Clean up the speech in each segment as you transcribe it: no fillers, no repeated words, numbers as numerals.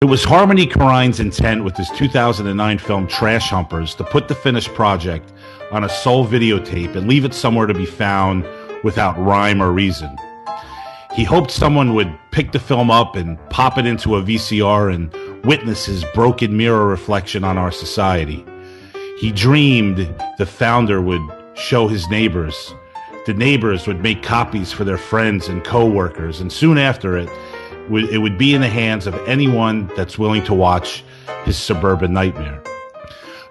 It was Harmony Korine's intent with his 2009 film Trash Humpers to put the finished project on a sole videotape and leave it somewhere to be found without rhyme or reason. He hoped someone would pick the film up and pop it into a VCR and witness his broken mirror reflection on our society. He dreamed the founder would show his neighbors. The neighbors would make copies for their friends and co-workers, and soon after it would be in the hands of anyone that's willing to watch his suburban nightmare.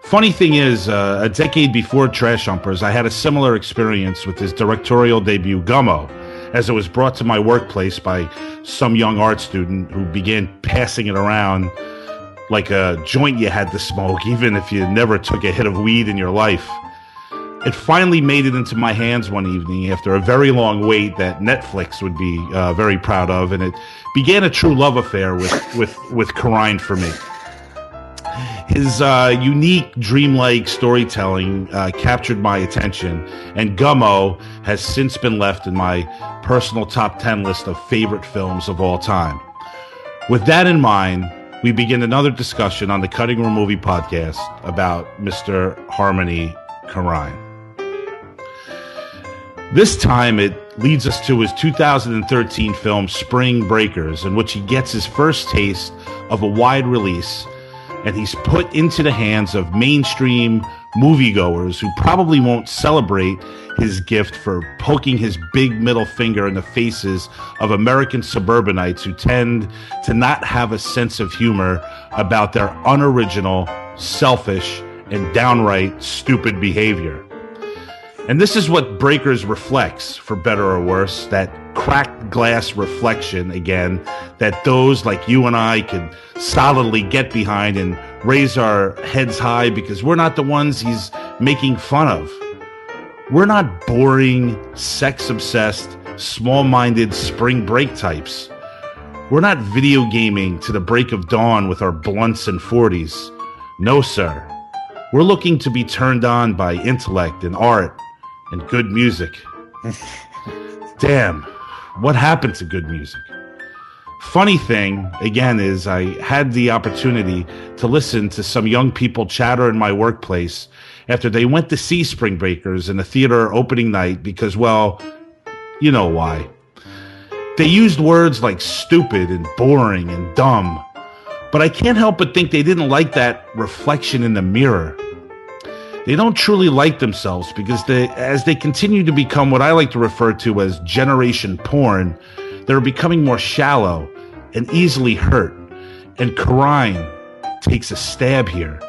Funny thing is, a decade before Trash Humpers, I had a similar experience with his directorial debut, Gummo, as it was brought to my workplace by some young art student who began passing it around like a joint you had to smoke, even if you never took a hit of weed in your life. It finally made it into my hands one evening after a very long wait that Netflix would be very proud of, and it began a true love affair with Korine for me. His unique, dreamlike storytelling captured my attention, and Gummo has since been left in my personal top 10 list of favorite films of all time. With that in mind, we begin another discussion on the Cutting Room Movie Podcast about Mr. Harmony Korine. This time it leads us to his 2013 film Spring Breakers, in which he gets his first taste of a wide release, and he's put into the hands of mainstream moviegoers who probably won't celebrate his gift for poking his big middle finger in the faces of American suburbanites who tend to not have a sense of humor about their unoriginal, selfish, and downright stupid behavior. And this is what Breakers reflects, for better or worse, that cracked glass reflection, again, that those like you and I can solidly get behind and raise our heads high because we're not the ones he's making fun of. We're not boring, sex-obsessed, small-minded spring break types. We're not video gaming to the break of dawn with our blunts and 40s. No, sir. We're looking to be turned on by intellect and art and good music. Damn, what happened to good music? Funny thing, again, is I had the opportunity to listen to some young people chatter in my workplace after they went to see Spring Breakers in the theater opening night because, well, you know why. They used words like stupid and boring and dumb, but I can't help but think they didn't like that reflection in the mirror. They don't truly like themselves because as they continue to become what I like to refer to as generation porn, they're becoming more shallow and easily hurt. And Korine takes a stab here.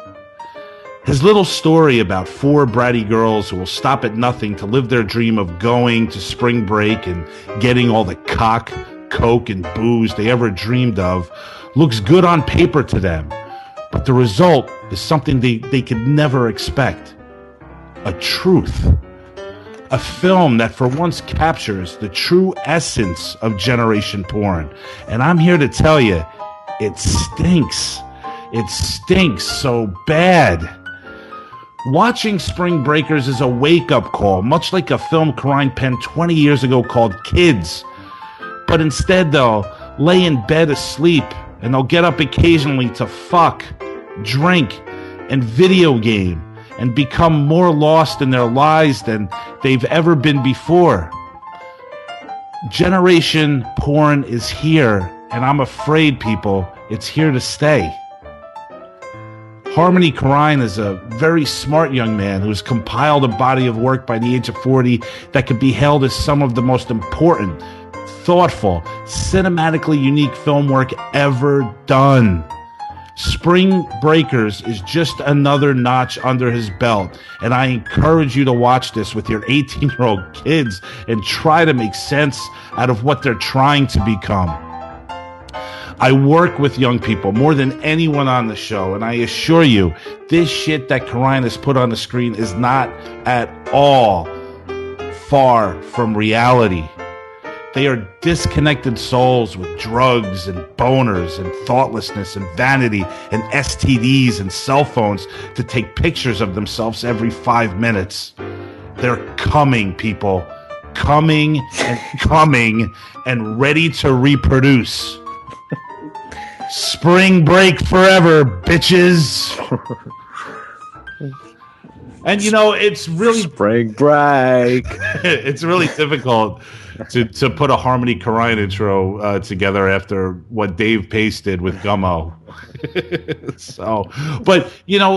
His little story about four bratty girls who will stop at nothing to live their dream of going to spring break and getting all the cock, coke, and booze they ever dreamed of looks good on paper to them. But the result is something they could never expect. A truth. A film that for once captures the true essence of generation porn. And I'm here to tell you, it stinks. It stinks so bad. Watching Spring Breakers is a wake-up call, much like a film Korine penned 20 years ago called Kids. But instead, they'll lay in bed asleep, and they'll get up occasionally to fuck, drink, and video game, and become more lost in their lives than they've ever been before. Generation porn is here, and I'm afraid, people, it's here to stay. Harmony Korine is a very smart young man who's compiled a body of work by the age of 40 that could be hailed as some of the most important, thoughtful, cinematically unique film work ever done. Spring Breakers is just another notch under his belt, and I encourage you to watch this with your 18-year-old kids and try to make sense out of what they're trying to become. I work with young people more than anyone on the show, and I assure you, this shit that Korine has put on the screen is not at all far from reality. They are disconnected souls with drugs and boners and thoughtlessness and vanity and STDs and cell phones to take pictures of themselves every 5 minutes. They're coming, people. Coming and ready to reproduce. Spring break forever, bitches. And it's really spring break. It's really difficult to put a Harmony Korine intro together after what Dave Pace did with Gummo. So, but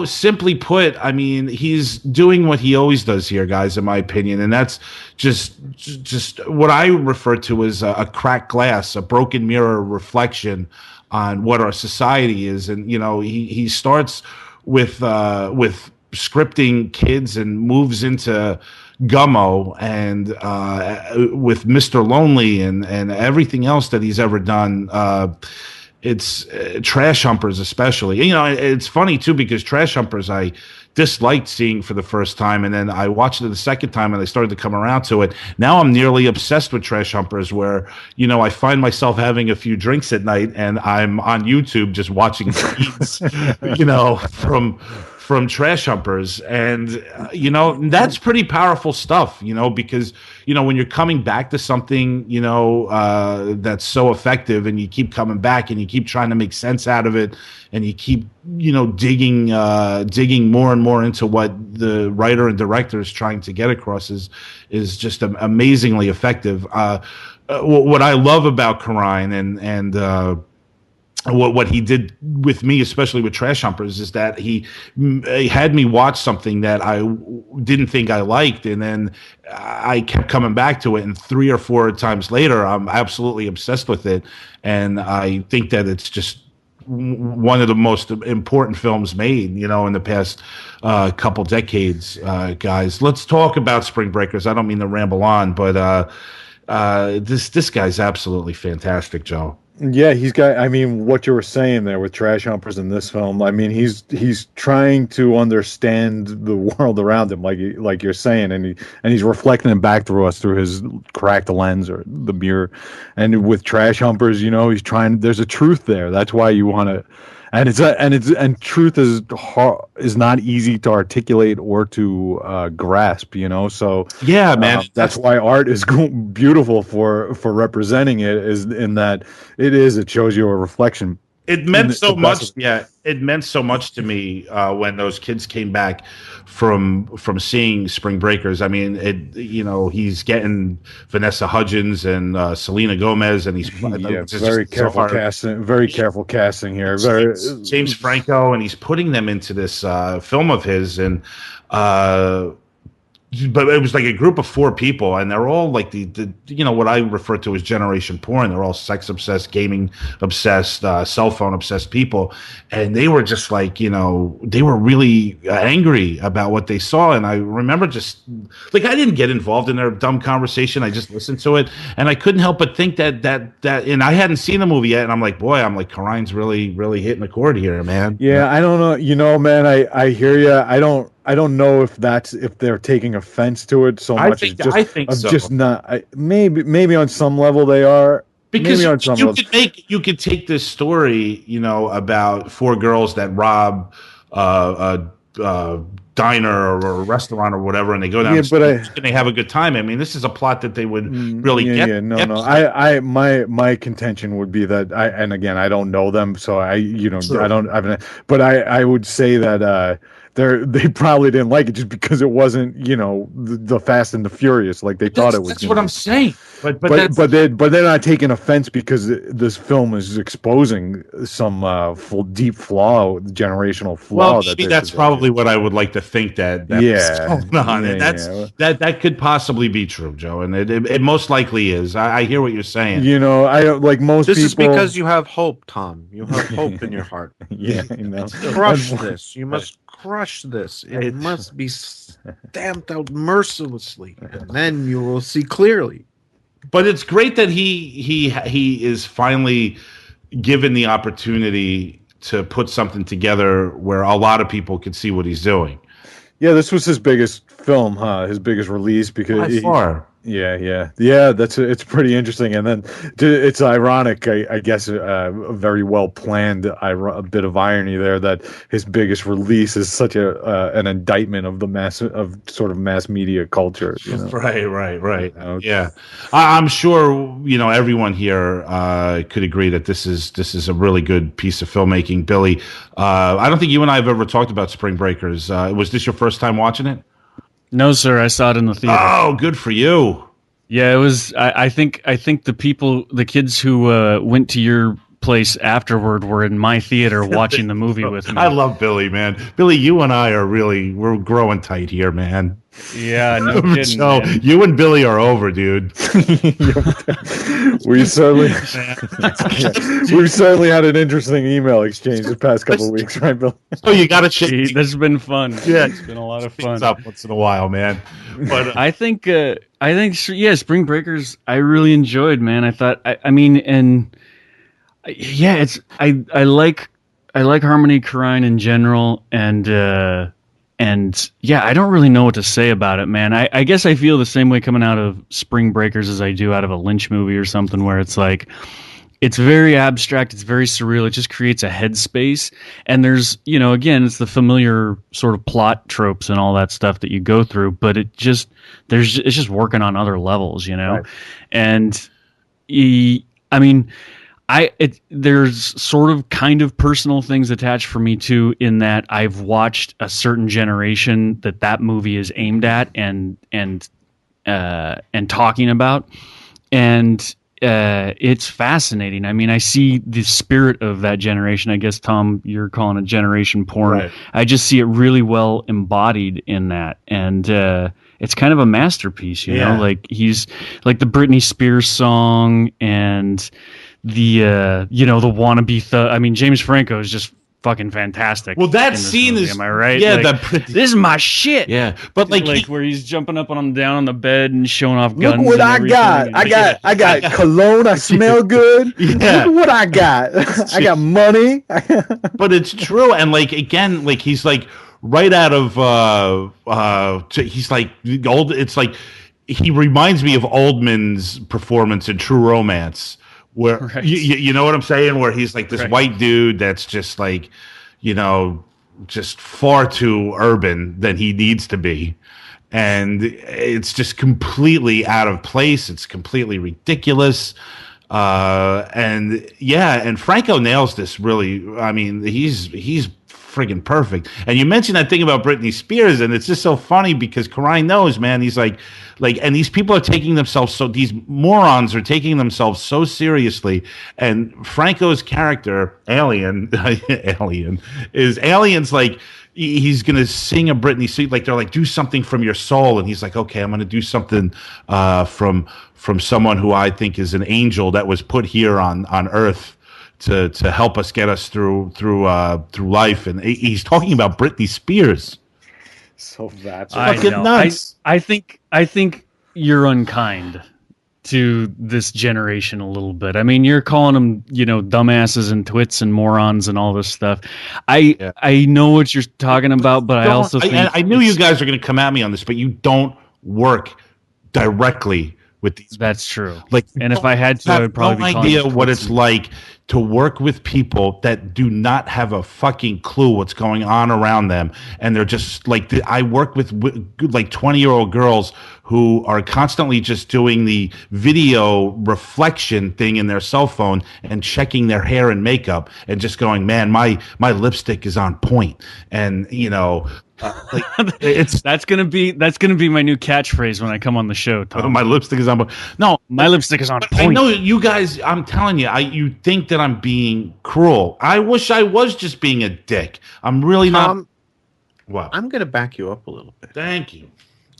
simply put, I mean, he's doing what he always does here, guys, in my opinion, and that's just what I refer to as a cracked glass, a broken mirror reflection on what our society is. And he starts with scripting kids and moves into Gummo and with Mr. Lonely and everything else that he's ever done. It's Trash Humpers especially. It's funny too because Trash Humpers I disliked seeing for the first time, and then I watched it the second time and I started to come around to it. Now I'm nearly obsessed with Trash Humpers, where I find myself having a few drinks at night and I'm on YouTube just watching feeds, from Trash Humpers. And that's pretty powerful stuff, because when you're coming back to something that's so effective, and you keep coming back and you keep trying to make sense out of it, and you keep digging more and more into what the writer and director is trying to get across is just amazingly effective. What I love about Korine and what he did with me, especially with Trash Humpers, is that he had me watch something that I didn't think I liked, and then I kept coming back to it, and 3 or 4 times later, I'm absolutely obsessed with it, and I think that it's just one of the most important films made, in the past couple decades, guys. Let's talk about Spring Breakers. I don't mean to ramble on, but this guy's absolutely fantastic, Joe. Yeah, I mean, what you were saying there with Trash Humpers in this film, I mean, he's trying to understand the world around him, like you're saying, and he's reflecting it back through us through his cracked lens or the mirror. And with Trash Humpers, he's trying. There's a truth there. That's why you want to. And truth is not easy to articulate or to grasp, So yeah, man, that's why art is beautiful for representing it. Is in that it shows you a reflection. It meant so much. Yeah, it meant so much to me when those kids came back from seeing Spring Breakers. I mean, he's getting Vanessa Hudgens and Selena Gomez, and he's very careful casting. Very careful casting here. James Franco, and he's putting them into this film of his, and but it was like a group of 4 people, and they're all like the what I refer to as generation porn. They're all sex obsessed, gaming obsessed, cell phone obsessed people, and they were just like they were really angry about what they saw. And I remember just like I didn't get involved in their dumb conversation. I just listened to it, and I couldn't help but think that and I hadn't seen the movie yet, and I'm like, Korine's really hitting the chord here, man. Yeah, I don't know, man. I hear you. I don't know if they're taking offense to it so much. I think so. Just not. Maybe on some level they are. Because you could take this story, about 4 girls that rob a diner or a restaurant or whatever, and they go down and they have a good time. I mean, this is a plot that they would really get. Yeah, no. My contention would be that and again, I don't know them, so sure. But I would say that they probably didn't like it just because it wasn't, the Fast and the Furious like they thought it was. That's what I'm saying. But they're not taking offense because this film is exposing some deep flaw, generational flaw. Well, maybe that's probably what I would like to think that was going on. And that could possibly be true, Joe, and it most likely is. I hear what you're saying. I like most people. This is because you have hope, Tom. You have hope in your heart. Yeah, I know. Crush this. You must crush this. It must be stamped out mercilessly, and then you will see clearly. But it's great that he is finally given the opportunity to put something together where a lot of people could see what he's doing. Yeah, this was his biggest film, huh? His biggest release because Yeah. It's pretty interesting, and then it's ironic, I guess, a very well planned, a bit of irony there that his biggest release is such an indictment of the mass media culture. Right. You know, Yeah, I'm sure everyone here could agree that this is a really good piece of filmmaking. Billy, I don't think you and I have ever talked about Spring Breakers. Was this your first time watching it? No, sir. I saw it in the theater. Oh, good for you. Yeah, it was. I think the kids who went to your place afterward were in my theater watching the movie with me. I love Billy, man. Billy, you and I we're growing tight here, man. Yeah, no kidding. So man. you and Billy are over, dude. we certainly had an interesting email exchange the past couple of weeks, right, Bill? So you got to shake This has been fun. Yeah, It's been a lot of things fun. up once in a while, man. But I think Spring Breakers I really enjoyed, man. I thought I mean, and yeah, it's I like Harmony Korine in general, and yeah, I don't really know what to say about it, man. I guess I feel the same way coming out of Spring Breakers as I do out of a Lynch movie or something, where it's like it's very abstract, it's very surreal, it just creates a headspace, and there's, again, it's the familiar sort of plot tropes and all that stuff that you go through, but it's just working on other levels, Right. And I mean, there's sort of kind of personal things attached for me too, in that I've watched a certain generation that movie is aimed at and talking about, and it's fascinating. I mean, I see the spirit of that generation. I guess, Tom, you're calling it generation porn. Right. I just see it really well embodied in that, and it's kind of a masterpiece, Yeah. like he's like the Britney Spears song and the the wannabe thug. I mean, James Franco is just fucking fantastic. well, that in this scene movie, is am I right? Yeah, Like, this is my shit. yeah, but like, Where he's jumping up and down on the bed and showing off guns. Look what and I everything. got. And- I got cologne. I smell good. Yeah. Look what I got. I got money. but it's true, and like again, like he's like right out of he's like old. It's like he reminds me of Oldman's performance in True Romance, where Right. you know what I'm saying, where he's like this Right. white dude that's just like just far too urban than he needs to be. And it's just completely out of place. It's completely ridiculous. And Franco nails this really. I mean, he's friggin' perfect. And you mentioned that thing about Britney Spears, and it's just so funny because Korine knows, man. He's like, and these people are taking themselves these morons are taking themselves so seriously. And Franco's character, Alien, Alien's like, he's gonna sing a Britney Spears, like they're like, do something from your soul, and he's like, okay, I'm gonna do something from someone who I think is an angel that was put here on Earth to help us get us through life. And he's talking about Britney Spears. So that's I fucking know. nuts. I think you're unkind to this generation a little bit. I mean, you're calling them, dumbasses and twits and morons and all this stuff. I know what you're talking about, but I also think I knew you guys are going to come at me on this, but you don't work directly with these. that's true. Like, And if I had to, I would probably no be calling idea them what twits it's and- like to work with people that do not have a fucking clue what's going on around them, and they're just like, I work with like 20-year-old girls who are constantly just doing the video reflection thing in their cell phone and checking their hair and makeup and just going, man, my lipstick is on point, and like it's That's gonna be my new catchphrase when I come on the show, Tom. my lipstick is on point. No, My lipstick is on I point. know you guys. I'm telling you, you think that I'm being cruel. I wish I was just being a dick. I'm really not. Tom, What? I'm going to back you up a little bit. Thank you.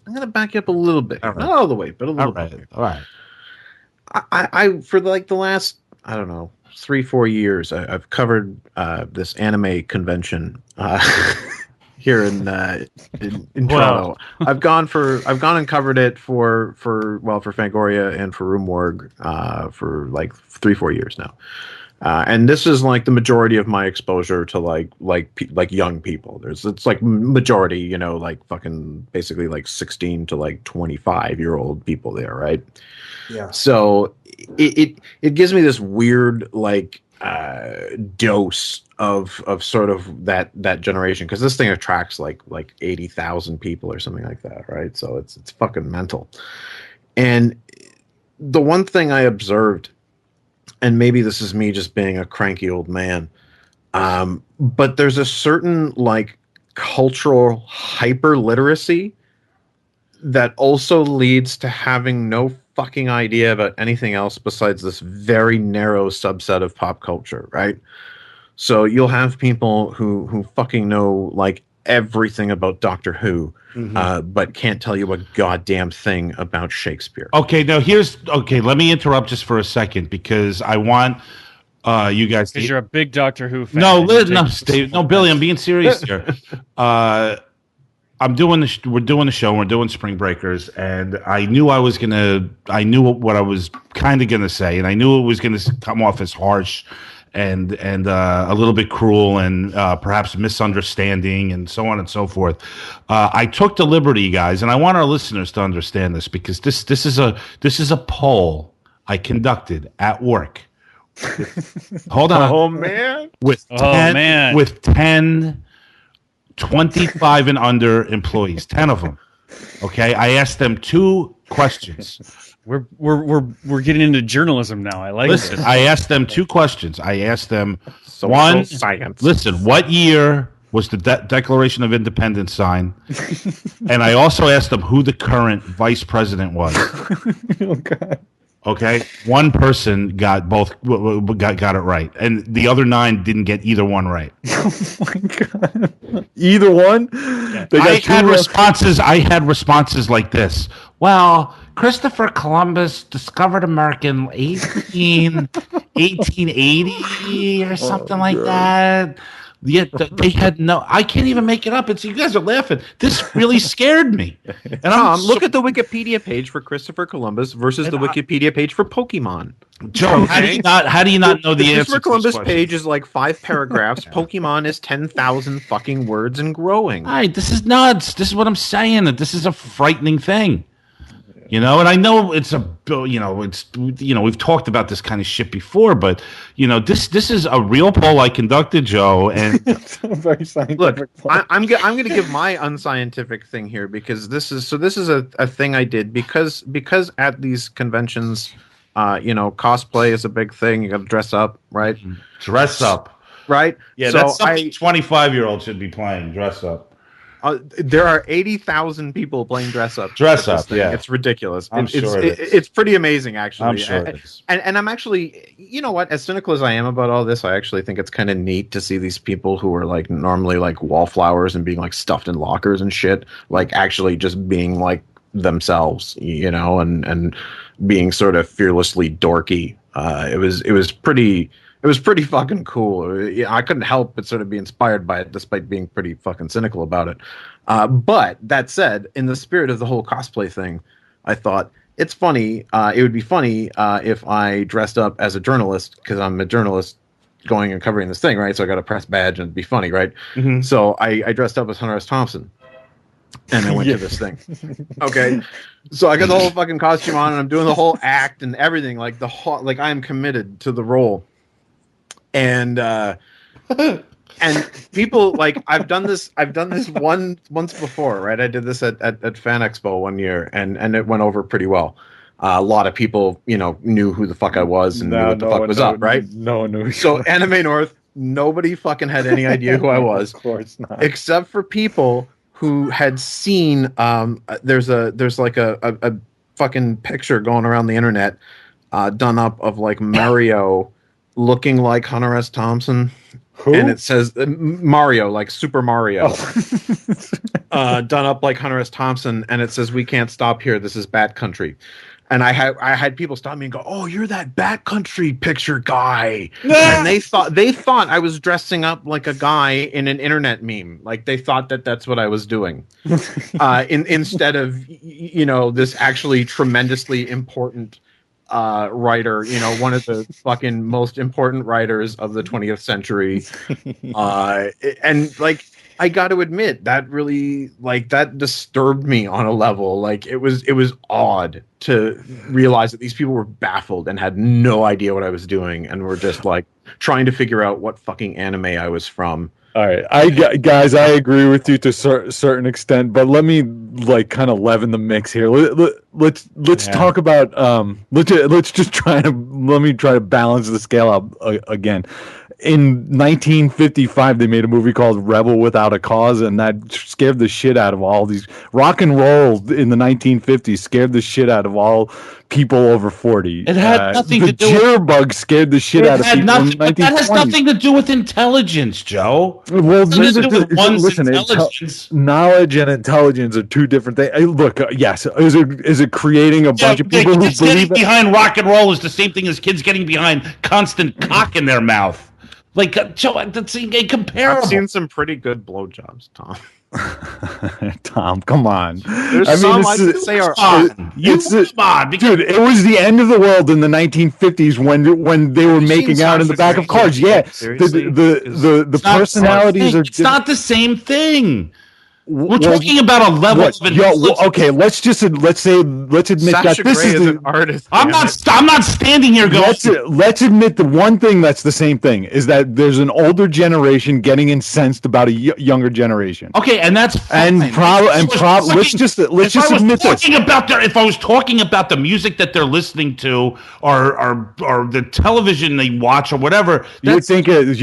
I'm going to back you up a little bit. All right. Not all the way, but a little All right. bit. All right. I for like the last, I don't know, 3-4 years, I've covered this anime convention here in Toronto. I've gone and covered it for Fangoria and for Rue Morgue for like 3-4 years now. And this is like the majority of my exposure to like young people. It's like majority, you know, like fucking basically like 16 to like 25-year-old people there, right? Yeah. So it gives me this weird like dose of sort of that generation, because this thing attracts like 80,000 people or something like that, right? So it's fucking mental. And the one thing I observed, and maybe this is me just being a cranky old man, but there's a certain like cultural hyper literacy that also leads to having no fucking idea about anything else besides this very narrow subset of pop culture, right? So you'll have people who fucking know like everything about Doctor Who, but can't tell you a goddamn thing about Shakespeare. Okay, now let me interrupt just for a second, because I want you guys Because you're a big Doctor Who fan. No, Billy, I'm being serious here. We're doing the show. We're doing Spring Breakers, and I knew what I was kind of gonna say, and I knew it was gonna come off as harsh and a little bit cruel, and perhaps misunderstanding, and so on and so forth. I took the liberty, guys, and I want our listeners to understand this, because this is a poll I conducted at work. Hold on. Oh man. With 10 25 and under employees, 10 of them. Okay, I asked them 2 questions. We're getting into journalism now. I like Listen, this. I asked them 2 questions. I asked them Social science. Listen, what year was the Declaration of Independence signed? And I also asked them who the current vice president was. Oh God. Okay, one person got it right, and the other 9 didn't get either one right. Oh my God. Either one? Yeah. I had responses like this. Well, Christopher Columbus discovered America in 1880 or something like that. Yet they had no. I can't even make it up. You guys are laughing. This really scared me. And Look at the Wikipedia page for Christopher Columbus versus the Wikipedia page for Pokemon. Joe, how do you not know the answer? Christopher Columbus page is like 5 paragraphs. Pokemon is 10,000 fucking words and growing. All right, this is nuts. This is what I'm saying. That this is a frightening thing. You know, and I know we've talked about this kind of shit before, but this is a real poll I conducted, Joe, and It's a very scientific. Look, point. I'm going to give my unscientific thing here, because this is a thing I did because at these conventions, cosplay is a big thing. You got to dress up, right? dress up. Right? Yeah, So that's something 25-year-olds should be playing. Dress up. There are 80,000 people playing dress up. Dress at this up, thing. yeah. It's ridiculous. I'm sure it is. It's pretty amazing, actually. I'm sure it is. And I'm actually, you know what? As cynical as I am about all this, I actually think it's kind of neat to see these people who are like normally like wallflowers and being like stuffed in lockers and shit, like actually just being like themselves, and being sort of fearlessly dorky. It was pretty fucking cool. I couldn't help but sort of be inspired by it, despite being pretty fucking cynical about it. But that said, in the spirit of the whole cosplay thing, I thought it's funny. It would be funny if I dressed up as a journalist, because I'm a journalist going and covering this thing, right? So I got a press badge and it'd be funny, right? Mm-hmm. So I dressed up as Hunter S. Thompson. And I went to this thing. Okay. So I got the whole fucking costume on, and I'm doing the whole act and everything. Like I am committed to the role. And people, like, I've done this once before, right? I did this at Fan Expo one year, and it went over pretty well. A lot of people, knew who the fuck I was and knew what the fuck was up, right? No one knew. So Anime North, nobody fucking had any idea who I was. Of course not. Except for people who had seen, there's like a fucking picture going around the internet, done up of like Mario looking like Hunter S. Thompson. Who? And it says Mario, like Super Mario, done up like Hunter S. Thompson, and it says, "We can't stop here. This is Bat Country." And I had people stop me and go, "Oh, you're that Bat Country picture guy," and they thought I was dressing up like a guy in an internet meme. Like they thought that's what I was doing, instead of this actually tremendously important writer, one of the fucking most important writers of the 20th century. And like, I got to admit that really, like, that disturbed me on a level. Like, it was odd to realize that these people were baffled and had no idea what I was doing and were just like trying to figure out what fucking anime I was from. All right, guys, I agree with you to a certain extent, but let me like kind of leaven the mix here. Let's talk about let's just let me try to balance the scale out again. In 1955, they made a movie called Rebel Without a Cause, and that scared the shit out of all these. Rock and roll in the 1950s scared the shit out of all people over 40. It had nothing to do with... The jitterbug scared the shit out of people in the 1920s. But that has nothing to do with intelligence, Joe. Well, listen, knowledge and intelligence are two different things. Look, yes, is it creating a bunch of people who believe behind rock and roll is the same thing as kids getting behind constant cock in their mouth? Like, Joe, that's incomparable. I've seen some pretty good blowjobs, Tom. Tom, come on. There's some I could say are come on, dude. It was the end of the world in the 1950s when they were making out in the back of cars. Yeah, the personalities are. It's not the same thing. We're talking about a level of intelligence. Okay, let's admit Sasha that this Grey is an artist. I'm not standing here going. Let's admit the one thing that's the same thing is that there's an older generation getting incensed about a younger generation. Okay, and that's fine. Let's just admit this. If I was talking about the music that they're listening to or the television they watch or whatever, you think people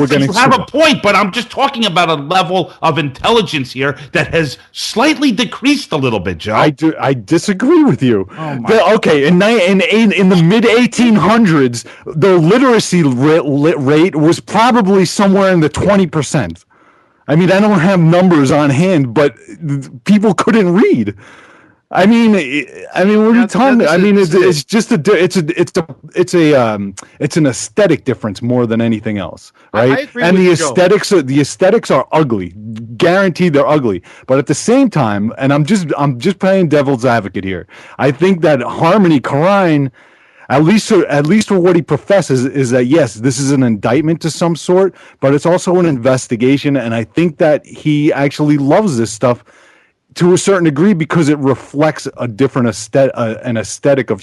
getting. You have a point, but I'm just talking about a level of intelligence here that has slightly decreased a little bit, Joe. I disagree with you. Okay, in the mid 1800s, the literacy rate was probably somewhere in the 20%. I mean, I don't have numbers on hand, but people couldn't read. I mean, what are you talking about? I mean, it's just it's an aesthetic difference more than anything else, right? I agree and with the aesthetics are ugly, guaranteed they're ugly. But at the same time, and I'm just playing devil's advocate here. I think that Harmony Korine, at least for what he professes, is that yes, this is an indictment to some sort, but it's also an investigation, and I think that he actually loves this stuff to a certain degree because it reflects a different an aesthetic of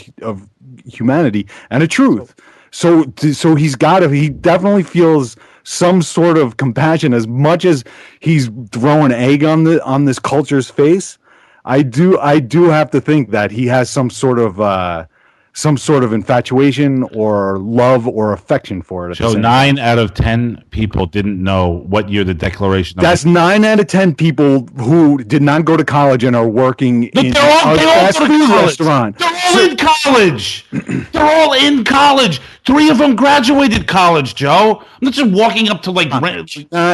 humanity and a truth. So he definitely feels some sort of compassion as much as he's throwing egg on this culture's face. I do have to think that he has some sort of infatuation or love or affection for it. So 9 out of 10 people didn't know what year the Declaration of... That's 9 out of 10 people who did not go to college and are working in a fast food restaurant. They're all in college. They're all in college. 3 of them graduated college, Joe. I'm not just walking up to like...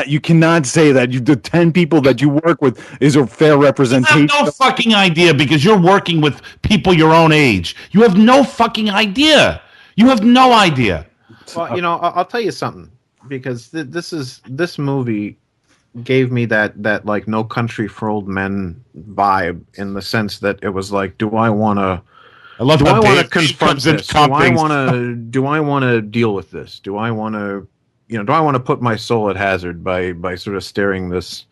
You cannot say that. The 10 people that you work with is a fair representation. You have no fucking idea because you're working with people your own age. You have no fucking idea. You have no idea. Well, I'll tell you something because this movie gave me that like No Country for Old Men vibe in the sense that it was like, do I want to confront this? Do I want to deal with this? Do I want to put my soul at hazard by sort of staring this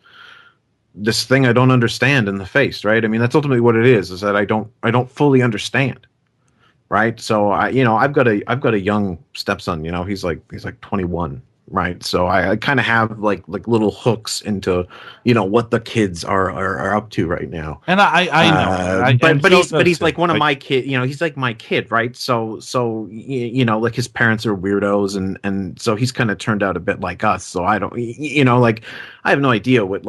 thing I don't understand in the face, right? I mean, that's ultimately what it is that I don't fully understand. Right. So I've got a young stepson, he's like 21. Right. So I kind of have like little hooks into, what the kids are up to right now. And I know. But he's like one of my kids, he's like my kid. Right. So, like his parents are weirdos and so he's kind of turned out a bit like us. So I don't, I have no idea what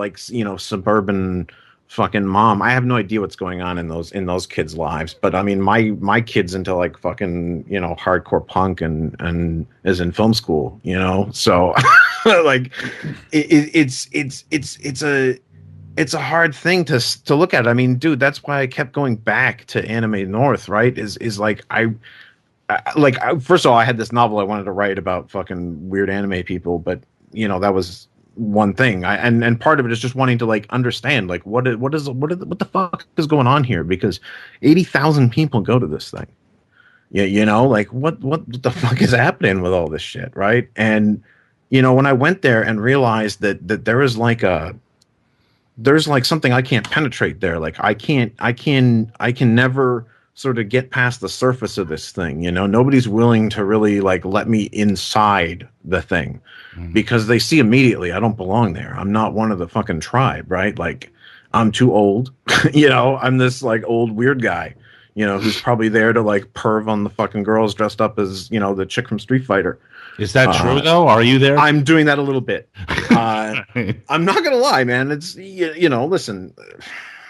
suburban fucking mom. I have no idea what's going on in those kids' lives. But I mean, my kid's into like fucking hardcore punk and is in film school. So like it's a hard thing to look at. I mean, dude, that's why I kept going back to Anime North. Right? Is like first of all, I had this novel I wanted to write about fucking weird anime people, but that was one thing. And part of it is just wanting to like understand like what the fuck is going on here, because 80,000 people go to this thing, You know, like what the fuck is happening with all this shit, right? And you know, when I went there and realized that there's like something I can't penetrate there. Like I can never sort of get past the surface of this thing. You know, nobody's willing to really like let me inside the thing because they see immediately I don't belong there. I'm not one of the fucking tribe, right? Like I'm too old. You know, I'm this like old weird guy, you know, who's probably there to like perv on the fucking girls dressed up as, you know, the chick from Street Fighter. Is that true though? Are you there? I'm doing that a little bit. I'm not gonna lie, man. It's you know, listen,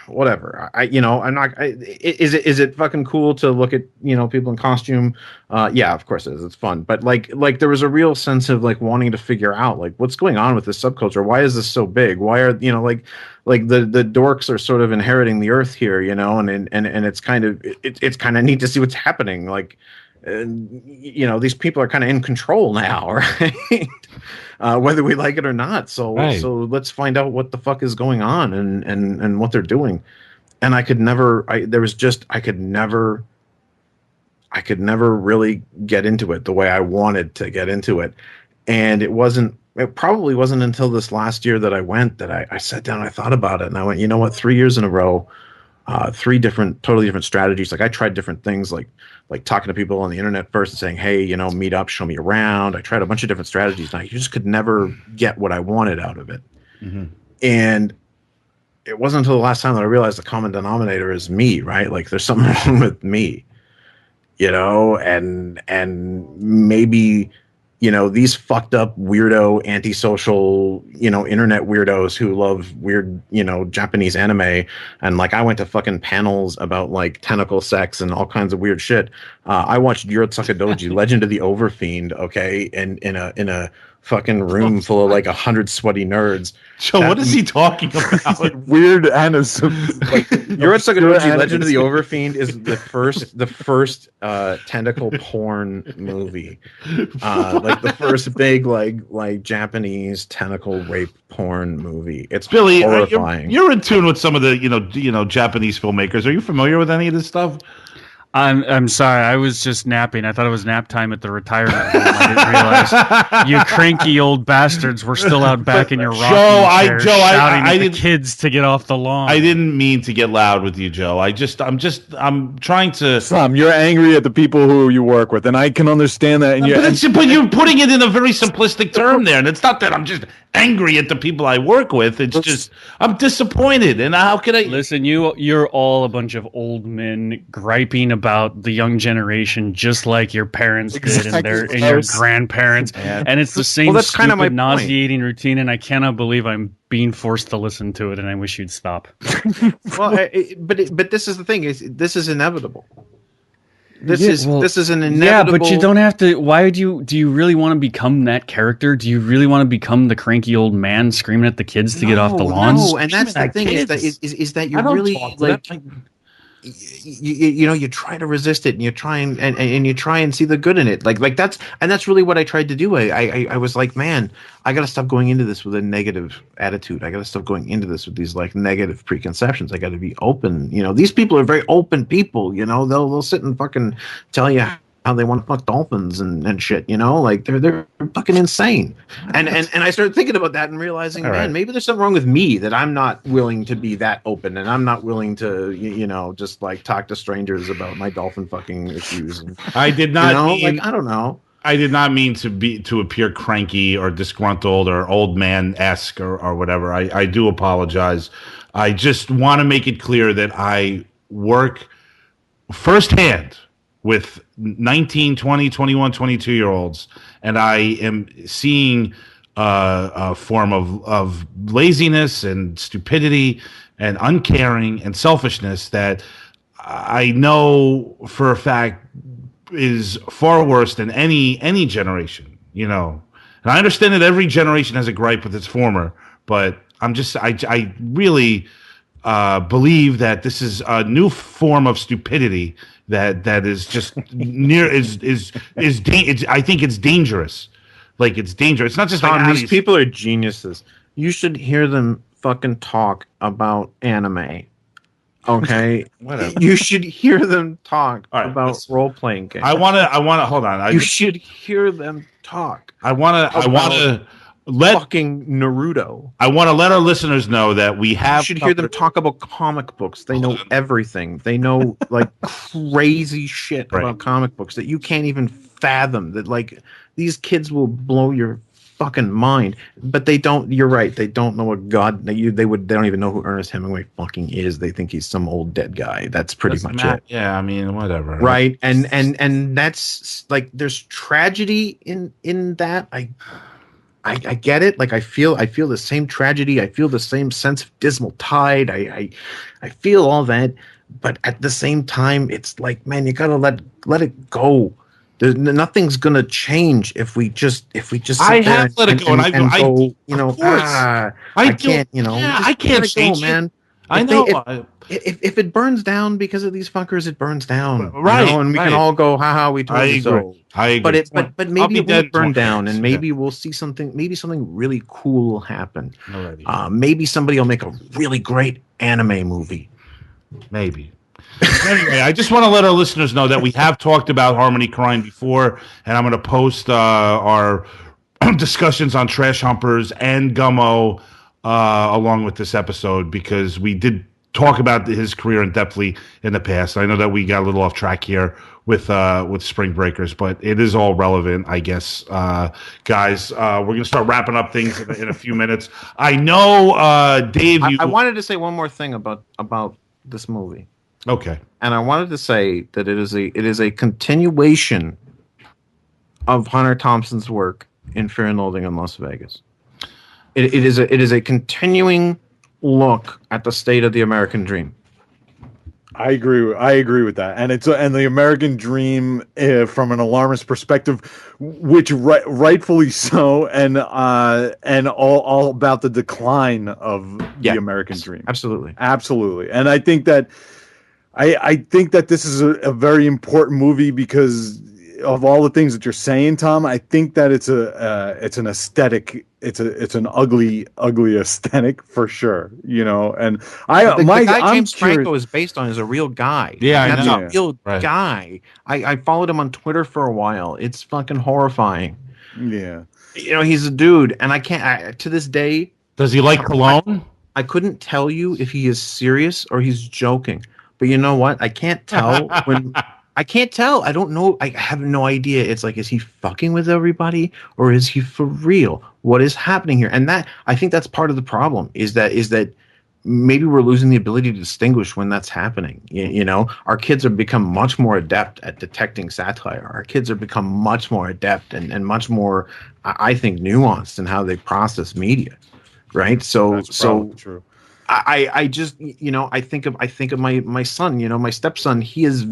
whatever. I'm not. Is it fucking cool to look at, you know, people in costume? Yeah, of course it is. It's fun, but like there was a real sense of like wanting to figure out like what's going on with this subculture. Why is this so big? Why are, you know, like the dorks are sort of inheriting the earth here, you know, and it's kind of it's kind of neat to see what's happening. Like, you know, these people are kind of in control now, right? Whether we like it or not. So let's find out what the fuck is going on and what they're doing. And I could never really get into it the way I wanted to get into it. And it probably wasn't until this last year that I went that I sat down and I thought about it, and I went, you know what, 3 years in a row, totally different strategies. Like I tried different things, like talking to people on the internet first and saying, hey, you know, meet up, show me around. I tried a bunch of different strategies, and I just could never get what I wanted out of it. Mm-hmm. And it wasn't until the last time that I realized the common denominator is me, right? Like there's something wrong with me, you know, and maybe, you know, these fucked up weirdo antisocial, you know, internet weirdos who love weird, you know, Japanese anime. And like, I went to fucking panels about like tentacle sex and all kinds of weird shit. I watched Yurotsuka Doji, Legend of the Overfiend. Okay. in a fucking room full of like 100 sweaty nerds. So what is he talking about? Weird animes. Like, Yurotsuka Doji, Legend of the Overfiend is the first tentacle porn movie. Like the first big like Japanese tentacle rape porn movie. It's Billy, horrifying. You're in tune with some of the you know Japanese filmmakers. Are you familiar with any of this stuff? I'm sorry. I was just napping. I thought it was nap time at the retirement home. I didn't realize you cranky old bastards were still out back in your rocking chair shouting at the kids to get off the lawn. I didn't mean to get loud with you, Joe. I'm trying to. Sam, you're angry at the people who you work with, and I can understand that. And but you're putting it in a very simplistic term there, and it's not that I'm just angry at the people I work with. It's just I'm disappointed, and how can I listen? You're all a bunch of old men griping about the young generation, just like your parents did and your grandparents, and it's the same that's kind of my nauseating routine. And I cannot believe I'm being forced to listen to it, and I wish you'd stop. Well, but this is the thing: this is inevitable. This is an inevitable. Yeah, but you don't have to. Why do you really want to become that character? Do you really want to become the cranky old man screaming at the kids to get off the lawn? No, and that's the thing is that you really like. You know, you try to resist it, and you try and you try and see the good in it. Like that's really what I tried to do. I was like, man, I got to stop going into this with a negative attitude. I got to stop going into this with these like negative preconceptions. I got to be open. You know, these people are very open people. You know, they'll sit and fucking tell you how they want to fuck dolphins and shit, you know, like they're fucking insane. And I started thinking about that and realizing, man, maybe there's something wrong with me that I'm not willing to be that open, and I'm not willing to, you know, just like talk to strangers about my dolphin fucking issues. I did not, you know, like I don't know. I did not mean to appear cranky or disgruntled or old man-esque or whatever. I do apologize. I just want to make it clear that I work firsthand with 19, 20, 21, 22-year-olds, and I am seeing a form of laziness and stupidity and uncaring and selfishness that I know for a fact is far worse than any generation, you know. And I understand that every generation has a gripe with its former, but I really believe that this is a new form of stupidity that is just I think it's dangerous. Like it's dangerous. It's not just Tom, these people are geniuses. You should hear them fucking talk about anime. Okay, Whatever. you should hear them talk All right, about listen. role playing games. I want to hold on. You should hear them talk. I want to let Fucking Naruto. I want to let our listeners know that we You have should hear them talk about comic books. They know everything. They know like crazy shit Right. about comic books that you can't even fathom. That like these kids will blow your fucking mind. But they don't. You're right. They don't know what God. They don't even know who Ernest Hemingway fucking is. They think he's some old dead guy. That's pretty much it. Yeah, I mean, whatever. Right. And that's like there's tragedy in that. I get it. Like I feel the same tragedy. I feel the same sense of dismal tide. I feel all that, but at the same time, it's like, man, you gotta let it go. Nothing's gonna change if we just. I have let it go, and I go. You know, of course. I can't. You know, yeah, just I can't let it change go, it. man. I If know. If it burns down because of these fuckers, it burns down. Right, You know? And we right. can all go, haha, we told I you agree. so. I agree. But I'll maybe be it dead won't burn 20 down, minutes, and maybe we'll see something. Maybe something really cool will happen. Already. Maybe somebody will make a really great anime movie. Maybe. Anyway, I just want to let our listeners know that we have talked about Harmony Korine before, and I'm going to post our discussions on Trash Humpers and Gummo along with this episode, because we did talk about his career in depthly in the past. I know that we got a little off track here with Spring Breakers, but it is all relevant, I guess. Guys, we're going to start wrapping up things in a few minutes. I know, Dave, I wanted to say one more thing about this movie. Okay. And I wanted to say that it is a continuation of Hunter Thompson's work in Fear and Loathing in Las Vegas. It is a continuing look at the state of the American dream. I agree with that, and and the American dream from an alarmist perspective, which rightfully so, and all about the decline of the American dream. Absolutely, and I think that this is a very important movie because of all the things that you're saying, Tom. I think that it's an aesthetic. It's an ugly aesthetic for sure, you know. And the guy James Franco is based on is a real guy. Yeah, that's I know. a real Right. guy. I followed him on Twitter for a while. It's fucking horrifying. Yeah, You know, he's a dude, and I can't to this day. Does he like cologne? I couldn't tell you if he is serious or he's joking. But you know what? I can't tell when. I can't tell. I don't know. I have no idea. It's like, is he fucking with everybody or is he for real? What is happening here? And that, I think that's part of the problem is that maybe we're losing the ability to distinguish when that's happening. You know, our kids have become much more adept at detecting satire. Our kids have become much more adept and much more, I think, nuanced in how they process media. Right. So true. I just, you know, I think of my son, you know, my stepson. He is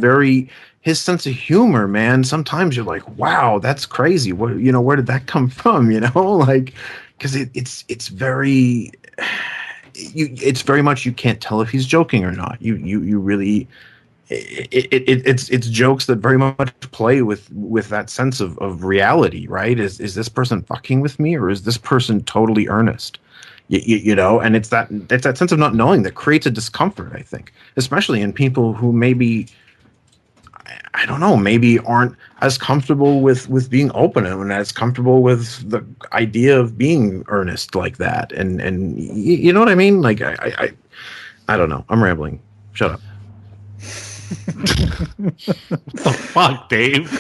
his sense of humor, man. Sometimes you're like, wow, that's crazy. What, you know, where did that come from? You know, like, because it's very much you can't tell if he's joking or not. You really, it's jokes that very much play with that sense of reality, right? Is this person fucking with me or is this person totally earnest? You know, and it's that sense of not knowing that creates a discomfort, I think, especially in people who maybe, I don't know, maybe aren't as comfortable with being open and as comfortable with the idea of being earnest like that. And you know what I mean? Like, I don't know. I'm rambling. Shut up. What the fuck, Dave?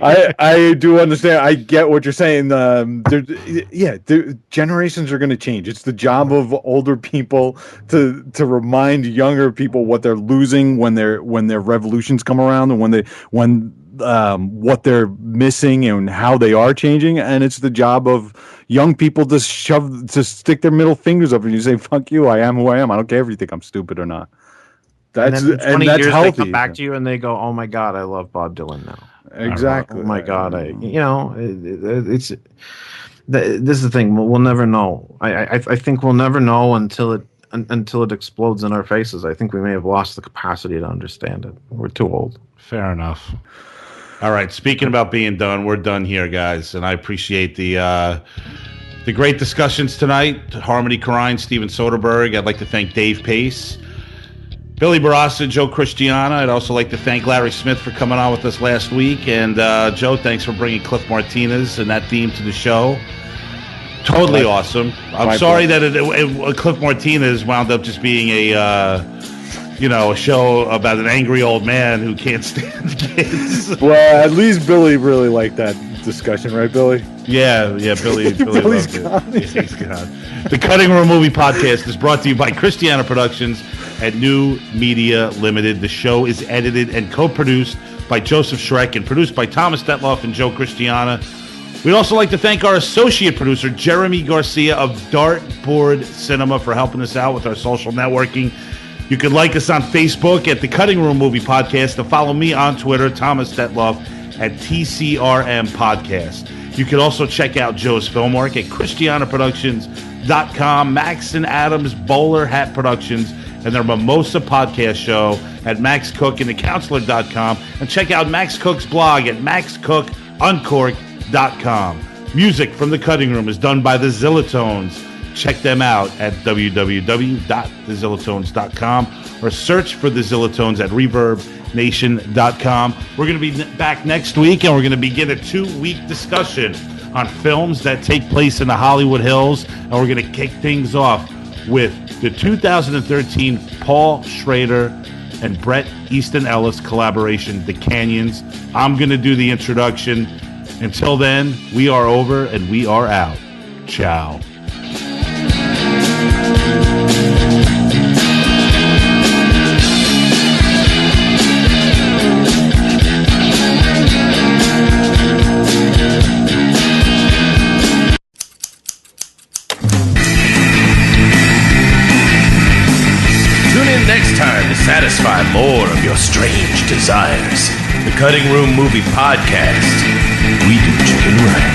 I do understand. I get what you're saying. Generations are going to change. It's the job of older people to remind younger people what they're losing when their revolutions come around and when what they're missing and how they are changing. And it's the job of young people to stick their middle fingers up and you say, "Fuck you! I am who I am. I don't care if you think I'm stupid or not." That's and then in 20 that's years healthy. they come back to you and they go, "Oh my God, I love Bob Dylan now." Exactly. Oh my God, this is the thing. We'll never know. I think we'll never know until it explodes in our faces. I think we may have lost the capacity to understand it. We're too old. Fair enough. All right. Speaking about being done, we're done here, guys, and I appreciate the great discussions tonight. Harmony Korine, Steven Soderbergh. I'd like to thank Dave Pace. Billy Barassa, Joe Christiana. I'd also like to thank Larry Smith for coming on with us last week. And Joe, thanks for bringing Cliff Martinez and that theme to the show. Totally awesome. I'm sorry that Cliff Martinez wound up just being a show about an angry old man who can't stand kids. Well, at least Billy really liked that discussion, right, Billy? Yeah, Billy Billy's loved it. Yeah, he's gone. The Cutting Room Movie Podcast is brought to you by Christiana Productions and New Media Limited. The show is edited and co-produced by Joseph Schreck and produced by Thomas Detloff and Joe Christiana. We'd also like to thank our associate producer, Jeremy Garcia of Dartboard Cinema, for helping us out with our social networking. You can like us on Facebook at The Cutting Room Movie Podcast, and follow me on Twitter, Thomas Detloff, at TCRM Podcast. You can also check out Joe's filmwork at ChristianaProductions.com, Max and Adams Bowler Hat Productions, and their Mimosa Podcast show at MaxCookandTheCounselor.com, and check out Max Cook's blog at MaxCookUncorked.com. Music from The Cutting Room is done by the Zillatones. Check them out at www.thezillatones.com or search for the Zillatones at ReverbNation.com. We're going to be back next week, and we're going to begin a 2-week discussion on films that take place in the Hollywood Hills, and we're going to kick things off with the 2013 Paul Schrader and Bret Easton Ellis collaboration, The Canyons. I'm going to do the introduction. Until then, we are over and we are out. Ciao. Next time to satisfy more of your strange desires. The Cutting Room Movie Podcast. We do chicken right.